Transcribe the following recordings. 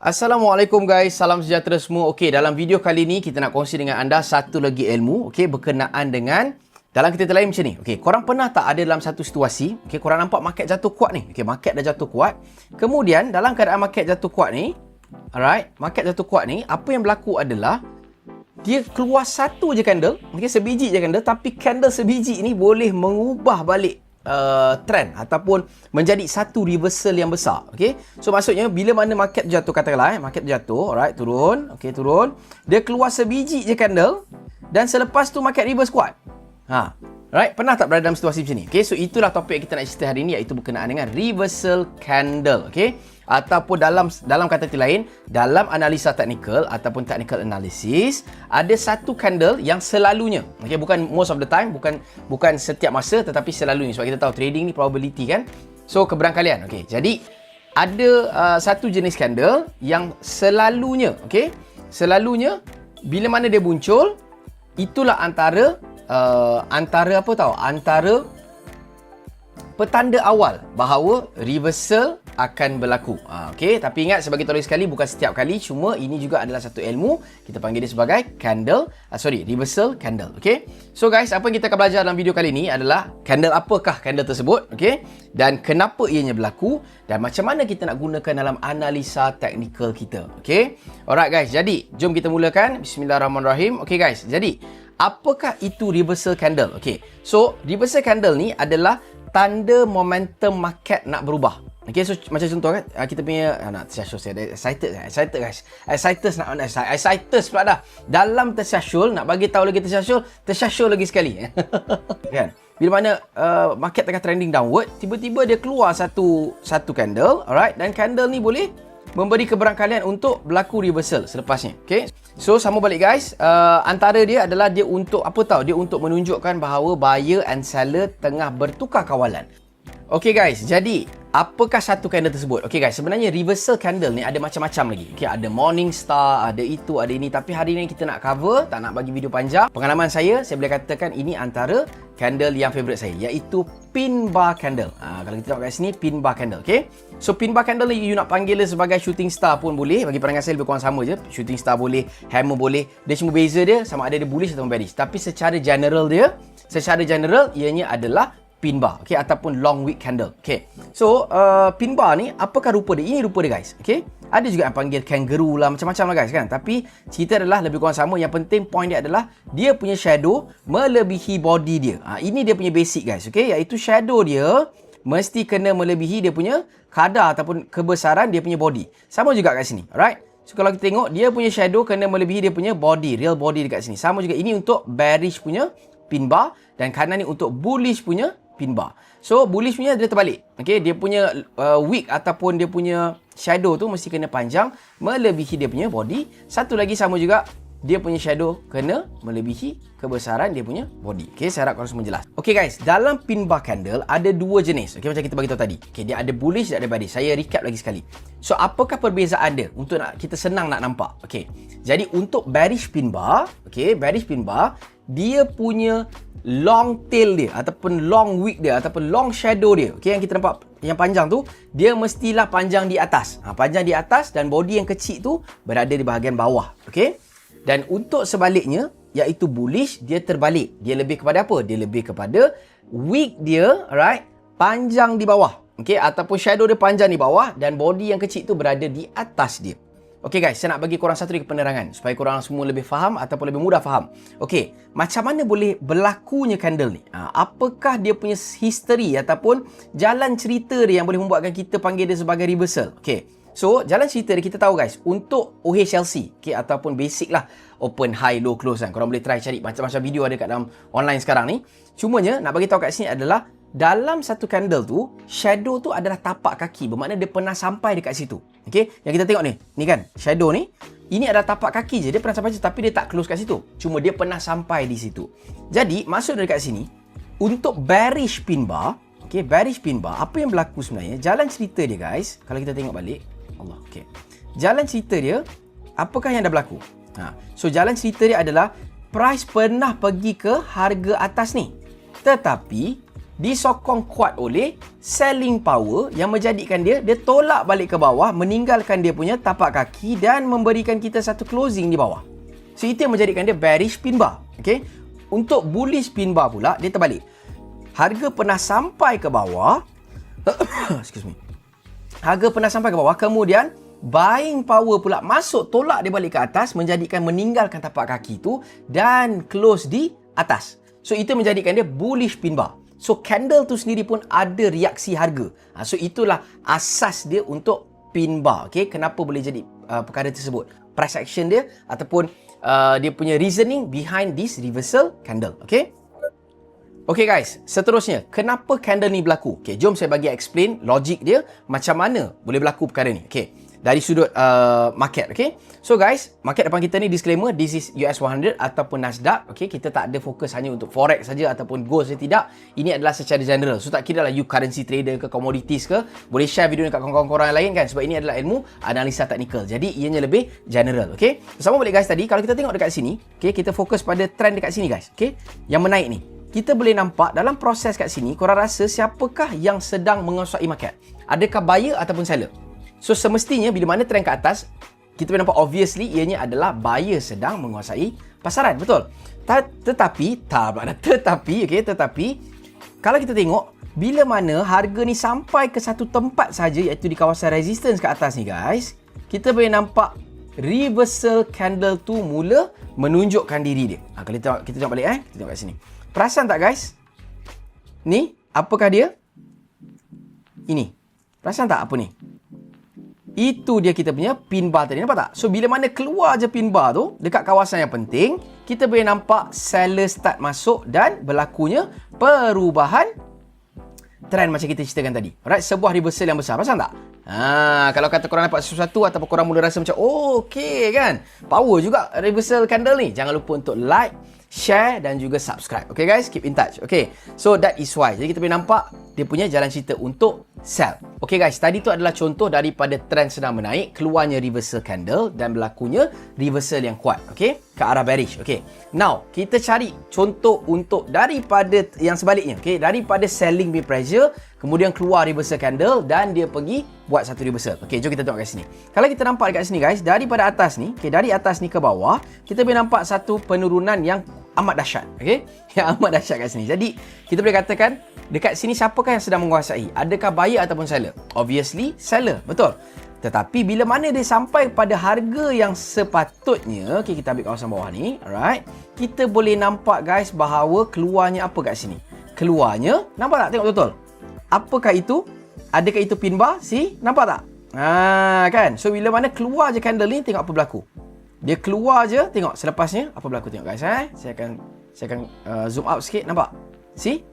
Assalamualaikum guys, salam sejahtera semua. Okey, dalam video kali ni kita nak kongsi dengan anda satu lagi ilmu, okey, berkenaan dengan dalam kita lain macam ni. Okey, korang pernah tak ada dalam satu situasi, okey, korang nampak market jatuh kuat ni. Okey, market dah jatuh kuat. Kemudian dalam keadaan market jatuh kuat ni, alright, market jatuh kuat ni, apa yang berlaku adalah dia keluar satu je candle, okey, sebiji je candle, tapi candle sebiji ni boleh mengubah balik trend ataupun menjadi satu reversal yang besar. Okey, so maksudnya bila mana market jatuh, katakanlah market jatuh, alright, turun, okey, turun, dia keluar sebiji je candle dan selepas tu market reverse kuat. Right, pernah tak berada dalam situasi macam ni? Okey, so itulah topik yang kita nak cerita hari ni, iaitu berkenaan dengan reversal candle. Okey, ataupun dalam kata lain, dalam analisa teknikal ataupun technical analysis, ada satu candle yang selalunya, okey, bukan most of the time, bukan setiap masa, tetapi selalunya, sebab kita tahu trading ni probability kan. So keberangkalian. Okey, jadi ada satu jenis candle yang selalunya, okey, selalunya bila mana dia muncul, itulah antara petanda awal bahawa reversal akan berlaku. Okey, tapi ingat, sebagai tulis sekali, bukan setiap kali, cuma ini juga adalah satu ilmu, kita panggil dia sebagai reversal candle. Okey, so guys, apa yang kita akan belajar dalam video kali ini adalah candle apakah candle tersebut, okey, dan kenapa ianya berlaku dan macam mana kita nak gunakan dalam analisa teknikal kita. Okey, alright guys, jadi jom kita mulakan. Bismillahirrahmanirrahim. Okey guys, jadi apakah itu reversal candle? Okey, so reversal candle ni adalah tanda momentum market nak berubah. Okey, so macam contoh kan, kita punya nak tersyashul, saya excited guys. Excited pula dah. Dalam tersyashul, nak bagi tahu lagi tersyashul lagi sekali. Kan? Bila mana market tengah trending downward, tiba-tiba dia keluar satu candle, alright, dan candle ni boleh memberi keberangkalian untuk berlaku reversal selepasnya. Okey, so sama balik guys, antara dia adalah dia untuk apa tahu, dia untuk menunjukkan bahawa buyer and seller tengah bertukar kawalan. Okey guys, jadi apakah satu candle tersebut? Okey guys, sebenarnya reversal candle ni ada macam-macam lagi. Okey, ada morning star, ada itu, ada ini, tapi hari ni kita nak cover, tak nak bagi video panjang. Pengalaman saya boleh katakan ini antara candle yang favorite saya, iaitu pin bar candle. Kalau kita tengok kat sini, pin bar candle. Okey, so pin bar candle ni you nak panggil dia sebagai shooting star pun boleh. Bagi pandangan saya lebih kurang sama je. Shooting star boleh, hammer boleh. Dia cuma beza dia sama ada dia bullish atau bearish. Tapi secara general ianya adalah pin bar, okey, ataupun long wick candle. Okey, so pin bar ni apakah rupa dia? Ini rupa dia guys. Okey, ada juga yang panggil kangaroo lah, macam-macam lah guys kan, tapi cerita adalah lebih kurang sama. Yang penting point dia adalah dia punya shadow melebihi body dia. Ini dia punya basic guys, okey, iaitu shadow dia mesti kena melebihi dia punya kadar ataupun kebesaran dia punya body. Sama juga kat sini, alright. So kalau kita tengok, dia punya shadow kena melebihi dia punya body, real body dekat sini. Sama juga ini untuk bearish punya pin bar, dan kanan ni untuk bullish punya pin bar. So bullish punya dia terbalik. Okey, dia punya wick ataupun dia punya shadow tu mesti kena panjang melebihi dia punya body. Satu lagi sama juga, dia punya shadow kena melebihi kebesaran dia punya body. Okey, saya harap korang semua jelas. Okey guys, dalam pin bar candle ada dua jenis. Okey, macam kita bagi tahu tadi. Okey, dia ada bullish, dia ada bearish. Saya recap lagi sekali. So apakah perbezaan dia untuk kita senang nak nampak? Okey, jadi untuk bearish pin bar, okey, bearish pin bar, dia punya long tail dia ataupun long wick dia ataupun long shadow dia, okey, yang kita nampak yang panjang tu, dia mestilah panjang di atas. Panjang di atas, dan body yang kecil tu berada di bahagian bawah. Okey, dan untuk sebaliknya, iaitu bullish, dia terbalik. Dia lebih kepada apa? Dia lebih kepada wick dia, alright, panjang di bawah. Okey, ataupun shadow dia panjang di bawah dan body yang kecil tu berada di atas dia. Okey guys, saya nak bagi korang satu lagi penerangan supaya korang semua lebih faham ataupun lebih mudah faham. Okey, macam mana boleh berlakunya candle ni? Apakah dia punya history ataupun jalan cerita dia yang boleh membuatkan kita panggil dia sebagai reversal? Okey, so jalan cerita dia kita tahu guys, untuk OHLC, okey, ataupun basic lah, open, high, low, close kan. Korang boleh try cari macam-macam video ada kat dalam online sekarang ni. Cumanya nak bagi tahu kat sini adalah dalam satu candle tu, shadow tu adalah tapak kaki, bermakna dia pernah sampai dekat situ. Okey, yang kita tengok ni kan, shadow ni, ini adalah tapak kaki je, dia pernah sampai situ, tapi dia tak close kat situ. Cuma dia pernah sampai di situ. Jadi, maksud dekat sini, untuk bearish pin bar, okey, bearish pin bar, apa yang berlaku sebenarnya? Jalan cerita dia guys, kalau kita tengok balik, Allah, okey. Jalan cerita dia, apakah yang dah berlaku? So jalan cerita dia adalah price pernah pergi ke harga atas ni. Tetapi disokong kuat oleh selling power yang menjadikan dia tolak balik ke bawah, meninggalkan dia punya tapak kaki dan memberikan kita satu closing di bawah. So itu yang menjadikan dia bearish pin bar. Okay? Untuk bullish pin bar pula, dia terbalik. Harga pernah sampai ke bawah. Excuse me. Harga pernah sampai ke bawah, kemudian buying power pula masuk, tolak dia balik ke atas, menjadikan meninggalkan tapak kaki tu dan close di atas. So itu menjadikan dia bullish pin bar. So candle tu sendiri pun ada reaksi harga. So itulah asas dia untuk pin bar. Okay? Kenapa boleh jadi perkara tersebut? Price action dia ataupun dia punya reasoning behind this reversal candle. Okay? Okay guys, seterusnya, kenapa candle ni berlaku? Okay, jom saya bagi explain logik dia macam mana boleh berlaku perkara ni. Okay, dari sudut market. Okay, so guys, market depan kita ni disclaimer, this is US 100 ataupun Nasdaq. Okay, kita tak ada fokus hanya untuk forex saja ataupun gold saja, tidak. Ini adalah secara general. So tak kira lah you currency trader ke commodities ke, boleh share video ni kat kawan-kawan korang yang lain kan, sebab ini adalah ilmu analisa teknikal. Jadi ianya lebih general. Okay, sama balik guys tadi, kalau kita tengok dekat sini, okay, kita fokus pada trend dekat sini guys. Okay, yang menaik ni. Kita boleh nampak dalam proses kat sini, korang rasa siapakah yang sedang menguasai market? Adakah buyer ataupun seller? So semestinya bila mana trend ke atas, kita boleh nampak obviously ianya adalah buyer sedang menguasai pasaran, betul? Tetapi kalau kita tengok bila mana harga ni sampai ke satu tempat saja, iaitu di kawasan resistance ke atas ni guys, kita boleh nampak reversal candle tu mula menunjukkan diri dia. Kalau kita tengok balik kita tengok kat sini. Perasan tak guys? Ni, apakah dia? Ini. Perasan tak apa ni? Itu dia kita punya pin bar tadi. Nampak tak? So, bila mana keluar je pin bar tu, dekat kawasan yang penting, kita boleh nampak seller start masuk dan berlakunya perubahan trend macam kita ceritakan tadi. Alright, sebuah reversal yang besar. Perasan tak? Kalau kata korang dapat sesuatu ataupun korang mula rasa macam, oh, okay kan? Power juga reversal candle ni. Jangan lupa untuk like, share dan juga subscribe. Okay guys, keep in touch. Okay, so that is why. Jadi kita boleh nampak dia punya jalan cerita untuk sell. Okay guys, tadi tu adalah contoh daripada trend sedang menaik, keluarnya reversal candle dan berlakunya reversal yang kuat. Okay, ke arah bearish. Okay, now kita cari contoh untuk daripada yang sebaliknya. Okay, daripada selling bid pressure, kemudian keluar reversal candle dan dia pergi buat satu reversal. Okay, jom kita tengok kat sini. Kalau kita nampak dekat sini guys, daripada atas ni, okay, dari atas ni ke bawah, kita boleh nampak satu penurunan yang amat dahsyat. Okay, yang amat dahsyat kat sini. Jadi kita boleh katakan dekat sini siapakah yang sedang menguasai? Adakah buyer ataupun seller? Obviously seller, betul. Tetapi bila mana dia sampai pada harga yang sepatutnya, okay, kita ambil kawasan bawah ni, alright, kita boleh nampak guys bahawa keluarnya apa kat sini? Keluarnya, nampak tak? Tengok betul. Apakah itu? Adakah itu pin bar? See? Nampak tak? Kan? So bila mana keluar je candle ni, tengok apa berlaku. Dia keluar je, tengok selepasnya apa berlaku, tengok guys. Saya akan zoom out sikit, nampak? See?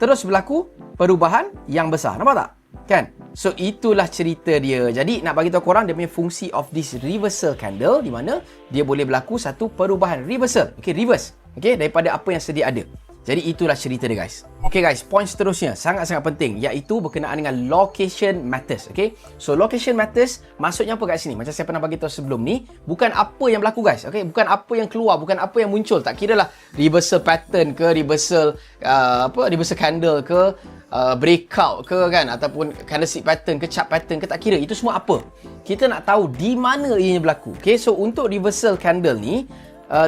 Terus berlaku perubahan yang besar, nampak tak? Kan? So itulah cerita dia. Jadi nak bagi tahu korang dia punya fungsi of this reversal candle, di mana dia boleh berlaku satu perubahan reversal. Okay, reverse. Okay, daripada apa yang sedia ada. Jadi itulah cerita dia guys. Okay guys, point seterusnya sangat-sangat penting, iaitu berkenaan dengan location matters. Okay, so location matters maksudnya apa kat sini? Macam saya pernah bagi tahu sebelum ni, bukan apa yang berlaku guys. Okay, bukan apa yang keluar, bukan apa yang muncul. Tak kira lah reversal pattern ke, reversal reversal candle ke, breakout ke kan, ataupun candlestick pattern ke, chart pattern ke, tak kira. Itu semua apa? Kita nak tahu di mana ianya berlaku. Okay, so untuk reversal candle ni,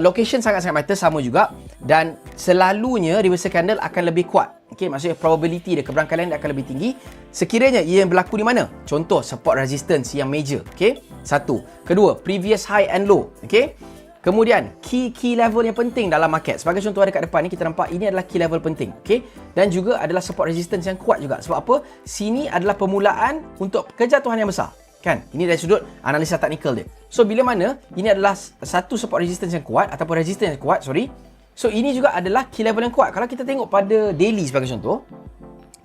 location sangat-sangat matter, sama juga, dan selalunya reversal candle akan lebih kuat. Okay, maksudnya probability dia, keberangkalan dia akan lebih tinggi sekiranya ia yang berlaku di mana? Contoh, support resistance yang major. Okay, satu. Kedua, previous high and low. Okay, kemudian key level yang penting dalam market. Sebagai contoh ada kat depan ni, kita nampak ini adalah key level penting. Okay, dan juga adalah support resistance yang kuat juga. Sebab apa? Sini adalah permulaan untuk kejatuhan yang besar. Kan? Ini dari sudut analisa teknikal dia. So, bila mana ini adalah satu support resistance yang kuat ataupun resistance yang kuat, So, ini juga adalah key level yang kuat. Kalau kita tengok pada daily sebagai contoh,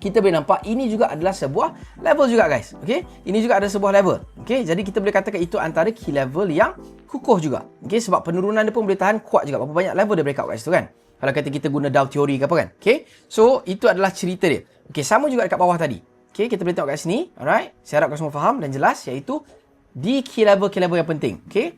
kita boleh nampak ini juga adalah sebuah level juga guys. Okay? Ini juga ada sebuah level. Okay? Jadi, kita boleh katakan itu antara key level yang kukuh juga. Okay? Sebab penurunan dia pun boleh tahan kuat juga. Berapa banyak level dia breakout guys tu kan? Kalau kata kita guna Dow Theory ke apa kan? Okay? So, itu adalah cerita dia. Okay, sama juga dekat bawah tadi. Okay, kita boleh tengok kat sini. Alright. Saya harap korang semua faham dan jelas, iaitu di key level yang penting. Okay.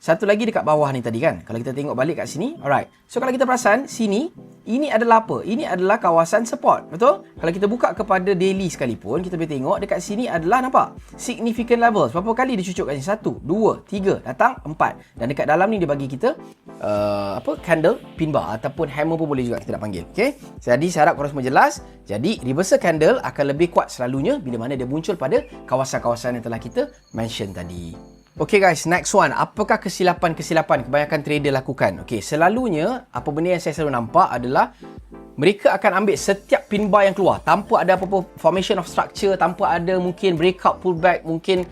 Satu lagi dekat bawah ni tadi kan. Kalau kita tengok balik kat sini. Alright. So kalau kita perasan, sini, ini adalah apa? Ini adalah kawasan support. Betul? Kalau kita buka kepada daily sekalipun, kita boleh tengok dekat sini adalah nampak? Significant levels. Berapa kali dia cucuk kat sini? 1, 2, 3, datang 4. Dan dekat dalam ni dia bagi kita candle pin bar ataupun hammer pun boleh juga kita nak panggil. Okay? Jadi saya harap korang semua jelas. Jadi reversal candle akan lebih kuat selalunya bila mana dia muncul pada kawasan-kawasan yang telah kita mention tadi. Okay guys, next one. Apakah kesilapan-kesilapan kebanyakan trader lakukan? Okay, selalunya apa benda yang saya selalu nampak adalah mereka akan ambil setiap pin bar yang keluar tanpa ada apa-apa formation of structure, tanpa ada mungkin breakout, pullback, mungkin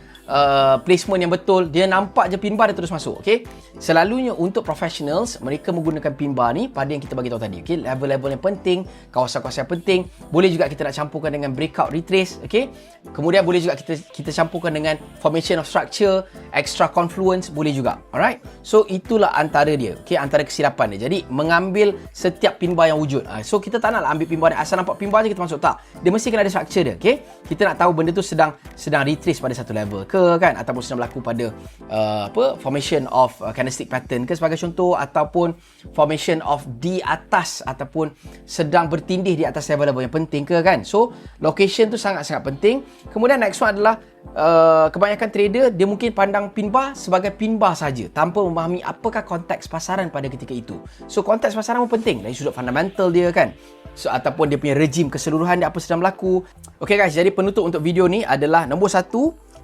placement yang betul. Dia nampak je pin bar, dia terus masuk. Okay? Selalunya untuk professionals, mereka menggunakan pin bar ni pada yang kita bagi tahu tadi. Okay? Level-level yang penting, kawasan-kawasan yang penting. Boleh juga kita nak campurkan dengan breakout retrace. Okay? Kemudian boleh juga kita campurkan dengan formation of structure, extra confluence, boleh juga. Alright? So itulah antara dia. Okay? Antara kesilapan dia. Jadi mengambil setiap pin bar yang wujud. So kita tak nak ambil pin bar yang asal nampak pin bar je kita masuk. Tak. Dia mesti kena ada structure dia. Okay? Kita nak tahu benda tu sedang retrace pada satu level ke kan, ataupun sedang berlaku pada formation of candlestick pattern ke sebagai contoh, ataupun formation of di atas ataupun sedang bertindih di atas level-level yang penting ke kan. So location tu sangat-sangat penting. Kemudian next one adalah kebanyakan trader dia mungkin pandang pin bar sebagai pin bar saja tanpa memahami apakah konteks pasaran pada ketika itu. So konteks pasaran pun penting dari sudut fundamental dia kan. So ataupun dia punya regime keseluruhan dia apa sedang berlaku. Okay guys, jadi penutup untuk video ni adalah nombor 1,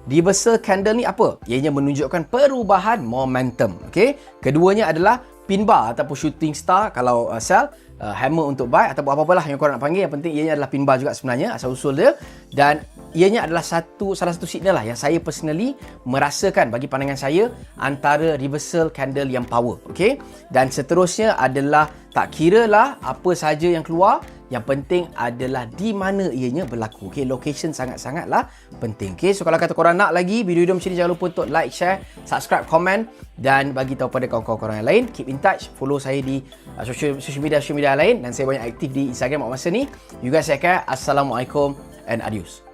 reversal candle ni apa? Ianya menunjukkan perubahan momentum. Okay? Keduanya adalah pin bar ataupun shooting star kalau sell, hammer untuk buy ataupun apa-apalah yang korang nak panggil. Yang penting ianya adalah pin bar juga sebenarnya asal usul dia, dan ianya adalah salah satu signal lah yang saya personally merasakan bagi pandangan saya antara reversal candle yang power. Okay? Dan seterusnya adalah tak kira lah apa saja yang keluar, yang penting adalah di mana ianya berlaku. Okay, location sangat-sangatlah penting. Okay, so kalau kata korang nak lagi video-video macam ni, jangan lupa untuk like, share, subscribe, komen dan bagi tahu pada kawan-kawan korang yang lain. Keep in touch, follow saya di social media lain, dan saya banyak aktif di Instagram waktu masa ni. You guys take care. Assalamualaikum and adios.